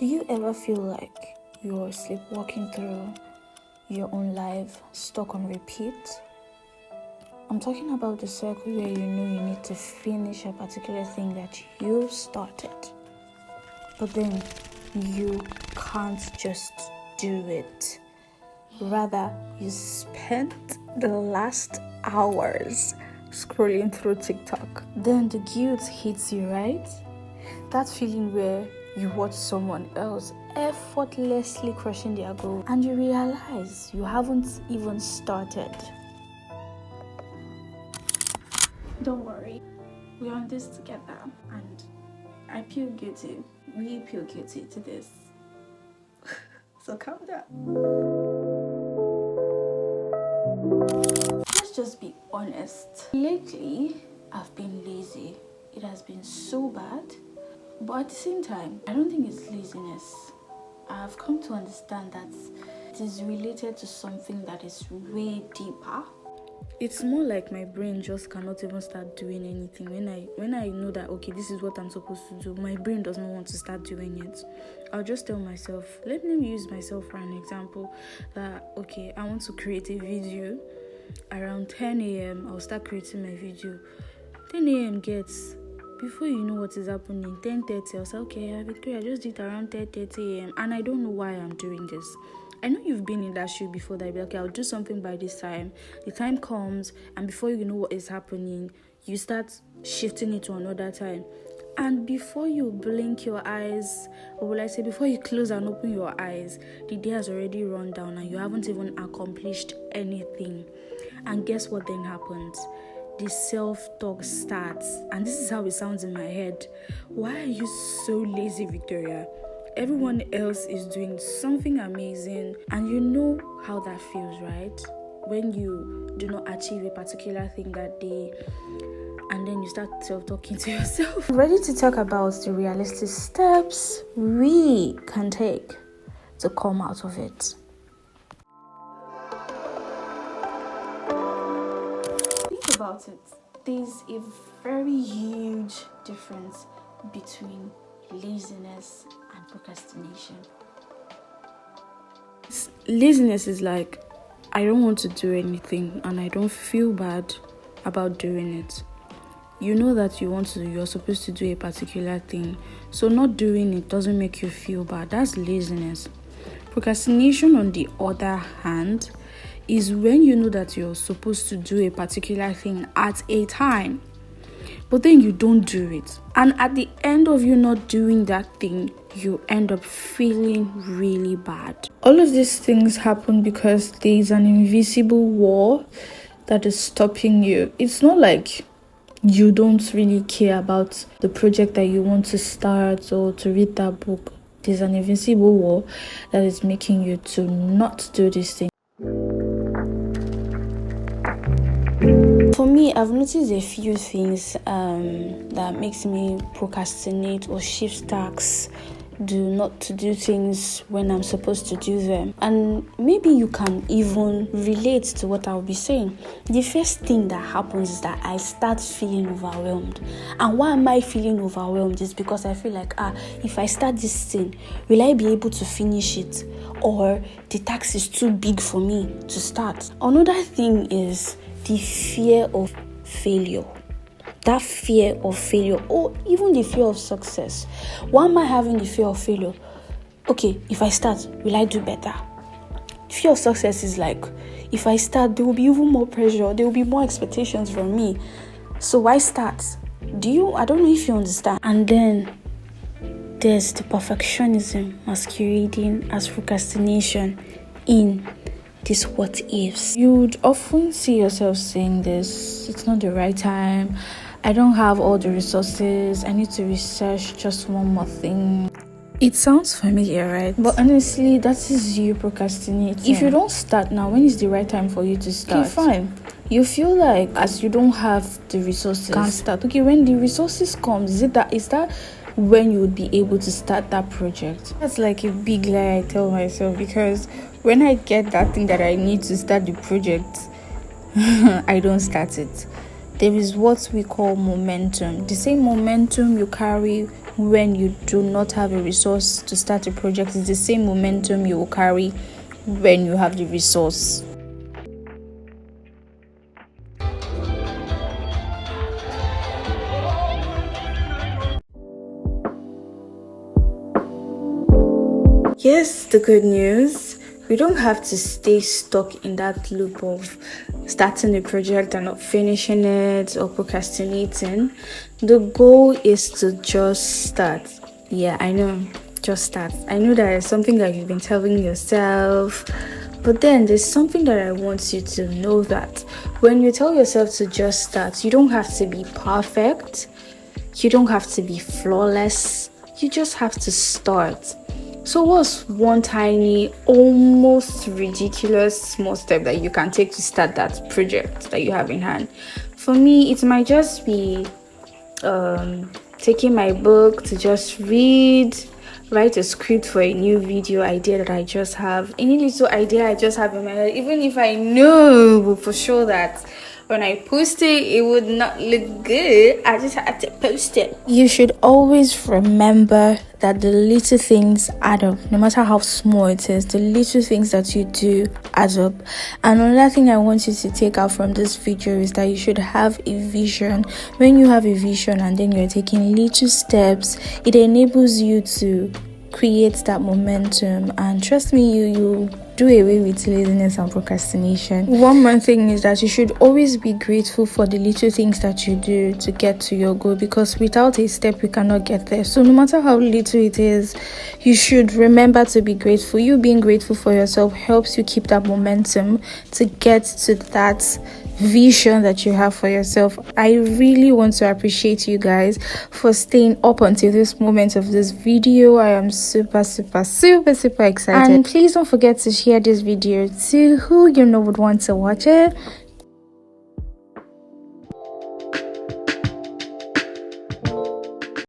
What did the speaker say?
Do you ever feel like you're sleepwalking through your own life, stuck on repeat? I'm talking about the circle where you know you need to finish a particular thing that you started, but then you can't just do it. Rather, you spent the last hours scrolling through TikTok. Then the guilt hits you, right? That feeling where you watch someone else effortlessly crushing their goal and you realize you haven't even started. Don't worry, we're on this together, and I feel guilty. We feel guilty to this. So calm down. Let's just be honest. Lately, I've been lazy. It has been so bad. But at the same time, I don't think it's laziness. I've come to understand that it is related to something that is way deeper. It's more like my brain just cannot even start doing anything. When I know that, okay, this is what I'm supposed to do, my brain does not want to start doing it. I'll just tell myself, let me use myself for an example, that, okay, I want to create a video. Around 10 a.m., I'll start creating my video. 10 a.m. gets... Before you know what is happening, 10:30, I'll say, okay, Victoria, I just did around 10:30 a.m. and I don't know why I'm doing this. I know you've been in that shoe before, that you'll be like, okay, I'll do something by this time. The time comes, and before you know what is happening, you start shifting it to another time. And before you blink your eyes, or will I say, before you close and open your eyes, the day has already run down and you haven't even accomplished anything. And guess what then happens? The self-talk starts, and this is how it sounds in my head. Why are you so lazy, Victoria? Everyone else is doing something amazing, and you know how that feels, right? When you do not achieve a particular thing that day, and then you start self-talking to yourself. Ready to talk about the realistic steps we can take to come out of it. About it, there's a very huge difference between laziness and procrastination. Laziness is like, I don't want to do anything and I don't feel bad about doing it. You know that you're supposed to do a particular thing, so not doing it doesn't make you feel bad. That's laziness. Procrastination, on the other hand, is when you know that you're supposed to do a particular thing at a time, but then you don't do it. And at the end of you not doing that thing, you end up feeling really bad. All of these things happen because there is an invisible wall that is stopping you. It's not like you don't really care about the project that you want to start or to read that book. There's an invisible wall that is making you to not do this thing. For me, I've noticed a few things that makes me procrastinate or shift tasks, not to do things when I'm supposed to do them. And maybe you can even relate to what I'll be saying. The first thing that happens is that I start feeling overwhelmed. And why am I feeling overwhelmed? Is because I feel like, if I start this thing, will I be able to finish it? Or the task is too big for me to start. Another thing is the fear of failure. That fear of failure, or even the fear of success. Why am I having the fear of failure? Okay, if I start, will I do better? Fear of success is like, if I start, there will be even more pressure, there will be more expectations from me. So why start? I don't know if you understand. And then there's the perfectionism masquerading as procrastination in these what ifs. You would often see yourself saying this, it's not the right time, I don't have all the resources, I need to research just one more thing. It sounds familiar, right? But honestly, that is you procrastinating. If you don't start now, when is the right time for you to start? Okay, fine. You feel like as you don't have the resources, you can't start. Okay, when the resources come, is that when you would be able to start that project? That's like a big lie I tell myself, because when I get that thing that I need to start the project, I don't start it. there is what we call momentum. The same momentum you carry when you do not have a resource to start a project is the same momentum you will carry when you have the resource. Here's the good news. We don't have to stay stuck in that loop of starting a project and not finishing it or procrastinating. The goal is to just start. Yeah, I know, just start. I know that is something that you've been telling yourself, but then there's something that I want you to know, that when you tell yourself to just start, you don't have to be perfect. You don't have to be flawless. You just have to start. So what's one tiny, almost ridiculous small step that you can take to start that project that you have in hand? For me, it might just be taking my book to just read, write a script for a new video idea that I just have, any little idea I just have in my head, even if I know for sure that when I post it would not look good, I just have to post it. You should always remember that the little things add up. No matter how small it is, the little things that you do add up. And another thing I want you to take out from this video is that you should have a vision. When you have a vision and then you're taking little steps, it enables you to create that momentum, and trust me, you do away with laziness and procrastination. One more thing is that you should always be grateful for the little things that you do to get to your goal, because without a step we cannot get there. So no matter how little it is, you should remember to be grateful. You being grateful for yourself helps you keep that momentum to get to that vision that you have for yourself. I really want to appreciate you guys for staying up until this moment of this video. I am super excited, and please don't forget to share this video to who you know would want to watch it.